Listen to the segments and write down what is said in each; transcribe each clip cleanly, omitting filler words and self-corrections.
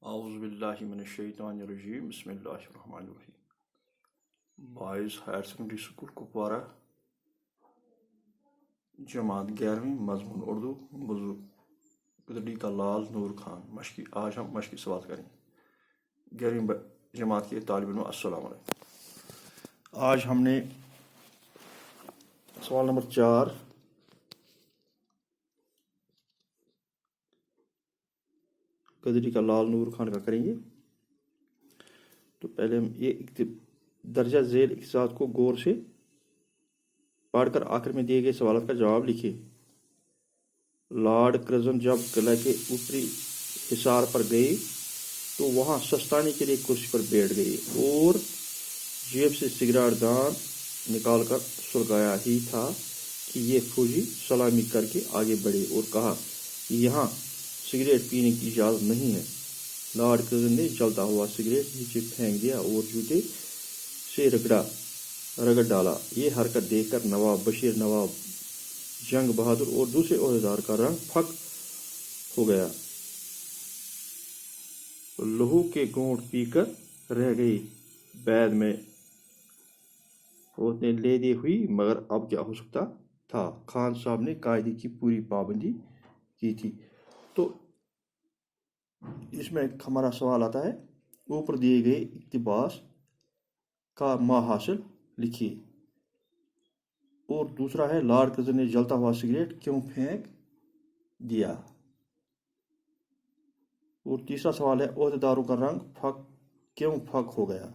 اعوذ باللہ من الشیطان الرجیم بسم اللہ الرحمن الرحیم boys higher secondary school Kupwara جماعت 11ویں مضمون اردو موضوع گدڑی کا لال نور خان مشقی آج ہم مشقی سوال کریں گے 11ویں جماعت کے طالب علموں السلام علیکم۔ آج ہم نے سوال نمبر 4 گدڑی کا لال نور خان کا کریں گے۔ تو پہلے ہم یہ درجہ ذیل اقتصاد کو غور سے پڑھ کر آخر میں دیے گئے سوالات کا جواب لکھے۔ لارڈ کرزن جب قلعہ کے اوپری حصار پر گئے تو وہاں سستانے کے لیے کرسی پر بیٹھ گئے اور جیب سے سگریٹ دان نکال کر سلگایا ہی تھا کہ یہ فوجی سلامی کر کے آگے بڑھے اور کہا یہاں سگریٹ پینے کی اجازت نہیں ہے۔ لارڈ کرزن نے جلتا ہوا سگریٹ نیچے پھینک دیا اور جوتے سے رگڑ ڈالا۔ یہ حرکت دیکھ کر نواب بشیر، نواب جنگ بہادر اور دوسرے عہدیدار کا رنگ پھک ہو گیا۔ لہو کے گھونٹ پی کر رہ گئی بعد میں نے لے دی ہوئی، مگر اب کیا ہو سکتا تھا؟ خان صاحب نے قاعدے کی پوری پابندی کی تھی۔ تو اس میں ہمارا سوال آتا ہے اوپر دیے گئے اقتباس کا ما حاصل لکھیے، اور دوسرا ہے لارڈ کرزن نے جلتا ہوا سگریٹ کیوں پھینک دیا، اور تیسرا سوال ہے عہدیداروں کا رنگ کیوں پھک ہو گیا،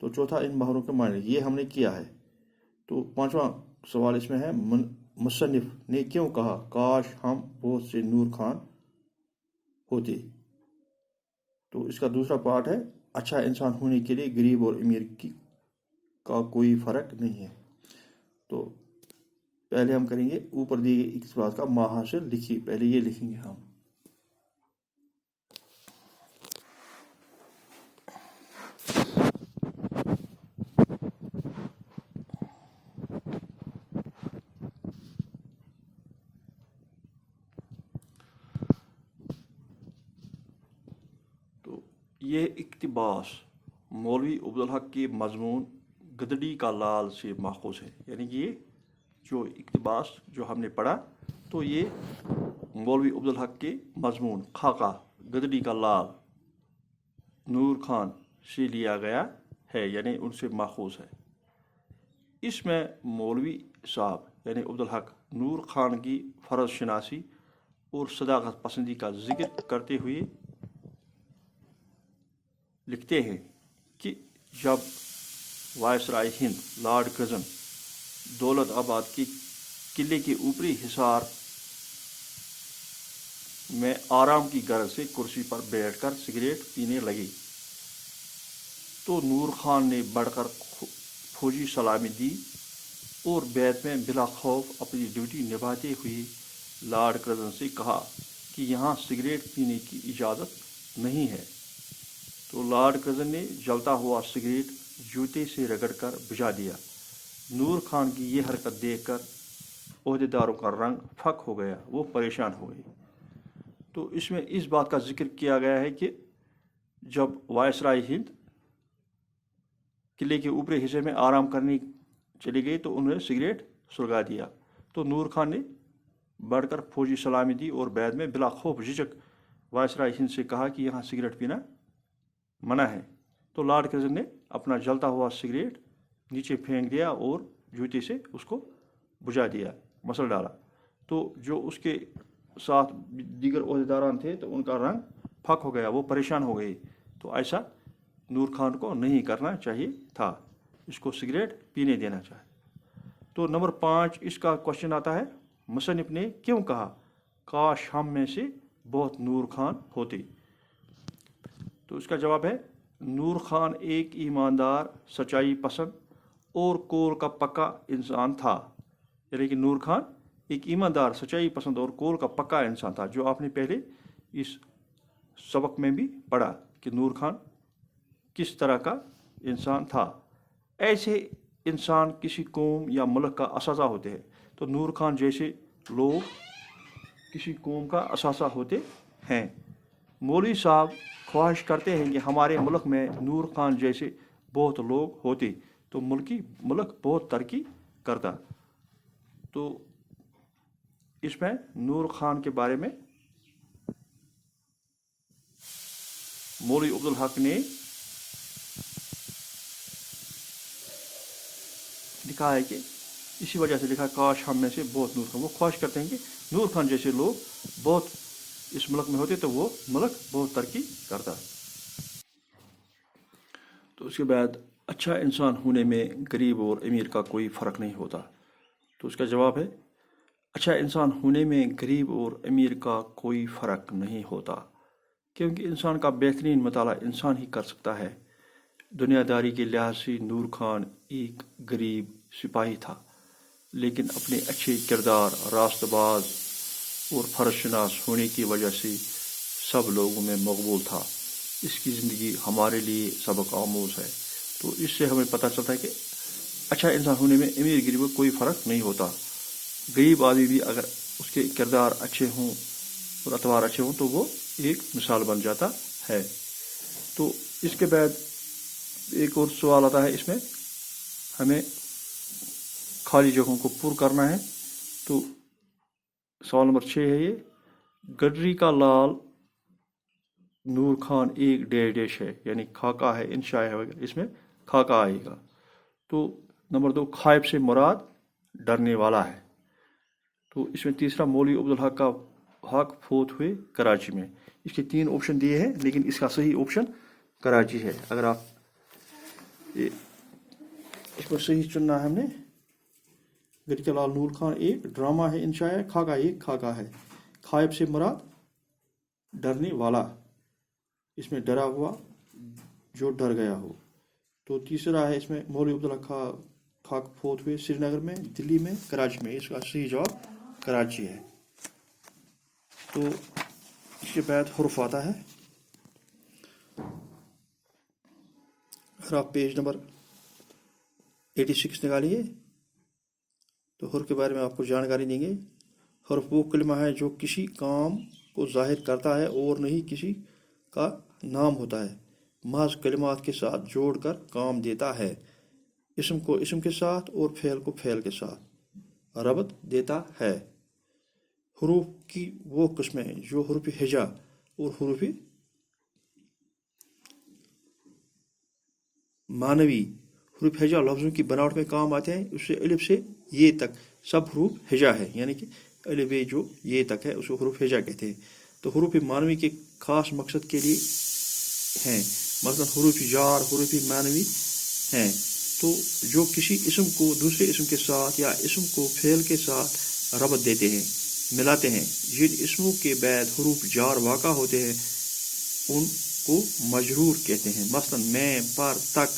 تو چوتھا ان ماہروں کے معنی۔ یہ ہم نے کیا ہے۔ تو پانچواں سوال اس میں ہے مصنف نے کیوں کہا کاش ہم بہت سے نور خان ہوتے۔ تو اس کا دوسرا پارٹ ہے اچھا انسان ہونے کے لیے غریب اور امیر کا کوئی فرق نہیں ہے۔ تو پہلے ہم کریں گے اوپر دیے گئے اقتباس کا ما حاصل لکھیے، پہلے یہ لکھیں گے ہم۔ یہ اقتباس مولوی عبدالحق کے مضمون گدڑی کا لال سے ماخوذ ہے، یعنی کہ یہ جو اقتباس جو ہم نے پڑھا تو یہ مولوی عبدالحق کے مضمون خاکہ گدڑی کا لال نور خان سے لیا گیا ہے، یعنی ان سے ماخوذ ہے۔ اس میں مولوی صاحب یعنی عبدالحق نور خان کی فرض شناسی اور صداقت پسندی کا ذکر کرتے ہوئے لکھتے ہیں کہ جب وائسرائے ہند لارڈ کرزن دولت آباد کے قلعے کے اوپری حصار میں آرام کی غرض سے کرسی پر بیٹھ کر سگریٹ پینے لگے تو نور خان نے بڑھ کر فوجی سلامی دی اور بعد میں بلا خوف اپنی ڈیوٹی نبھاتے ہوئے لارڈ کرزن سے کہا کہ یہاں سگریٹ پینے کی اجازت نہیں ہے۔ تو لارڈ کرزن نے جلتا ہوا سگریٹ جوتے سے رگڑ کر بجھا دیا۔ نور خان کی یہ حرکت دیکھ کر عہدیداروں کا رنگ پھک ہو گیا، وہ پریشان ہو گئے۔ تو اس میں اس بات کا ذکر کیا گیا ہے کہ جب وائسرائے ہند قلعے کے اوپری حصے میں آرام کرنے چلے گئے تو انہوں نے سگریٹ سلگا دیا، تو نور خان نے بڑھ کر فوجی سلامی دی اور بعد میں بلا خوف جھجک وائسرائے ہند سے کہا کہ یہاں سگریٹ پینا منع ہے۔ تو لارڈ کرزن نے اپنا جلتا ہوا سگریٹ نیچے پھینک دیا اور جوتے سے اس کو بجھا دیا، مسل ڈالا۔ تو جو اس کے ساتھ دیگر عہدیداران تھے تو ان کا رنگ پھک ہو گیا، وہ پریشان ہو گئے۔ تو ایسا نور خان کو نہیں کرنا چاہیے تھا، اس کو سگریٹ پینے دینا چاہیے۔ تو نمبر 5 اس کا کوشچن آتا ہے مصنف نے کیوں کہا کاش ہم میں سے بہت نور خان ہوتے۔ تو اس کا جواب ہے نور خان ایک ایماندار، سچائی پسند اور کول کا پکا انسان تھا، یعنی کہ نور خان ایک ایماندار، سچائی پسند اور کول کا پکا انسان تھا، جو آپ نے پہلے اس سبق میں بھی پڑھا کہ نور خان کس طرح کا انسان تھا۔ ایسے انسان کسی قوم یا ملک کا اثاثہ ہوتے ہیں، تو نور خان جیسے لوگ کسی قوم کا اثاثہ ہوتے ہیں۔ मौलवी साहब ख्वाहिश करते हैं कि हमारे मुल्क में नूर खान जैसे बहुत लोग होते तो मुल्क बहुत तरक्की करता। तो इसमें नूर खान के बारे में मौलवी अब्दुल हक ने लिखा है कि इसी वजह से लिखा, काश हम में से बहुत नूर खान, वो ख्वाहिश करते हैं कि नूर खान जैसे लोग बहुत इस मुल्क में होते तो वो मुल्क बहुत तरक्की करता। तो उसके बाद, अच्छा इंसान होने में गरीब और अमीर का कोई फ़र्क नहीं होता। तो उसका जवाब है, अच्छा इंसान होने में गरीब और अमीर का कोई फ़र्क नहीं होता, क्योंकि इंसान का बेहतरीन मुताला इंसान ही कर सकता है। दुनियादारी के लिहाज से नूर खान एक गरीब सिपाही था, लेकिन अपने अच्छे किरदार, रास्तबाज और फर्शनास होने की वजह से सब लोगों में मकबूल था। इसकी ज़िंदगी हमारे लिए सबक आमूज़ है। तो इससे हमें पता चलता है कि अच्छा इंसान होने में अमीर गरीब का कोई फ़र्क नहीं होता। गरीब आदमी भी अगर उसके किरदार अच्छे हों और अतवार अच्छे हों तो वो एक मिसाल बन जाता है। तो इसके बाद एक और सवाल आता है, इसमें हमें खाली जगहों को पूरा करना है। तो सवाल नंबर 6 है ये, गडरी का लाल नूर खान एक डैश है, यानी खाका है, इंशा है, इसमें खाका आएगा। तो नंबर 2, खाइब से मुराद डरने वाला है। तो इसमें तीसरा, मौलवी अब्दुल हक फौत हुए कराची में। इसके 3 ऑप्शन दिए हैं, लेकिन इसका सही ऑप्शन कराची है। अगर आप इसको सही चुनना है हमने। गडरी का लाल नूर खान एक ड्रामा है, इंशा है, खाका एक खाका है। खाइब से मुराद डरने वाला, इसमें डरा हुआ जो डर गया हो। तो तीसरा है इसमें, मौलवी अब्दुल हक फौत हुए श्रीनगर में, दिल्ली में, कराची में। इसका सही जवाब कराची है। तो इसके बाद हुर्फ आता है। अगर आप पेज नंबर 86 निकालिए तो हुर्फ के बारे में आपको जानकारी देंगे। हुर्फ वो कलिमा है जो किसी काम को जाहिर करता है और नहीं किसी का नाम होता है। महज कलिमात के साथ जोड़कर काम देता है। इसम को इसम के साथ और फ़ेल को फ़ेल के साथ रबत देता है। हुरूफ की वो किस्में जो हुरूफ हिजा और हुरूफ मानवी, हुरूफ हिजा लफ्ज़ों की बनावट में काम आते हैं। उससे अलिफ से ये तक सब हुरूफ हिजा है, यानी कि अलिफ जो ये तक है उसको हुरूफ हिजा कहते हैं। तो हुरूफ मानवी के खास मकसद के लिए हैं, मतलब हुरूफ जार, हुरूफ मानवी हैं। तो जो किसी इसम को दूसरे इसम के साथ या इसम को फ़ेल के साथ रबत देते हैं, मिलाते हैं। जिन इसमों के बाद हुरूफ जार वाक़ा होते हैं उनको मजरूर कहते हैं। मसलन मैं, पर, तक,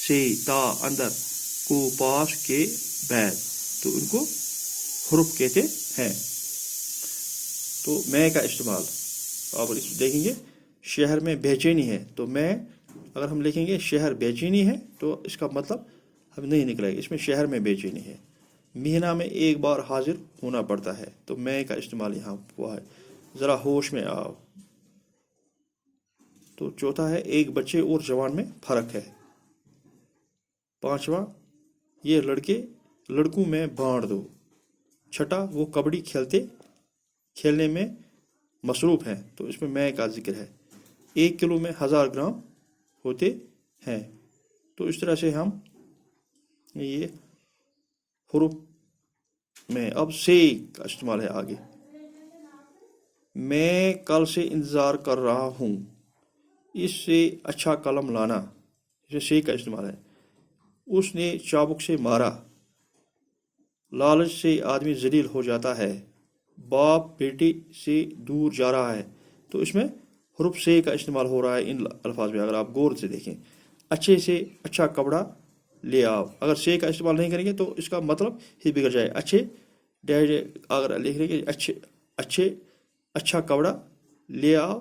से, ता, अंदर, को, पास के बाद, तो उनको हुरूफ कहते हैं। तो मैं का इस्तेमाल आप देखेंगे, शहर में बेचैनी है, तो मैं अगर हम लिखेंगे शहर बेचैनी है तो इसका मतलब हम नहीं निकलेगा, इसमें शहर में बेचैनी है। महीना में एक बार हाजिर होना पड़ता है, तो मैं का इस्तेमाल यहाँ हुआ है। ज़रा होश में आओ। तो चौथा है, एक बच्चे और जवान में फ़र्क है। पांचवा, ये लड़कों में बांट दो। छठा, वो कबड्डी खेलने में मसरूफ़ हैं, तो इसमें मैं का जिक्र है। 1 किलो में 1000 ग्राम होते हैं। तो इस तरह से हम ये हुरूफ में, अब से का इस्तेमाल है आगे। मैं कल से इंतज़ार कर रहा हूँ, इससे अच्छा कलम लाना, इसमें से का इस्तेमाल है। उसने चाबुक से मारा, लालच से आदमी जलील हो जाता है। बाप बेटी से दूर जा रहा है, तो इसमें हुरूफ से का इस्तेमाल हो रहा है इन अल्फाज में। अगर आप गौर से देखें, अच्छे से अच्छा कपड़ा ले आओ, अगर से का इस्तेमाल नहीं करेंगे तो इसका मतलब ही बिगड़ जाए। अच्छे अगर लिख लेंगे अच्छे अच्छा कपड़ा ले आओ,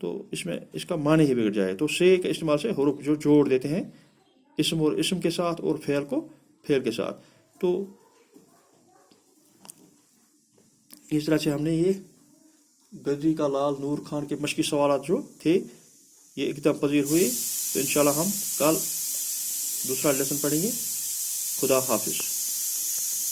तो इसमें इसका माने ही बिगड़ जाए। तो से के इस्तेमाल से हुरूफ जो जोड़ देते हैं इसम और इसम के साथ और फ़ेल को फ़ेल के साथ। तो इस तरह से हमने ये گدری کا لال نور خان کے مشقی سوالات جو تھے یہ اقدام پذیر ہوئے. تو انشاءاللہ ہم کل دوسرا لیسن پڑھیں گے. خدا حافظ.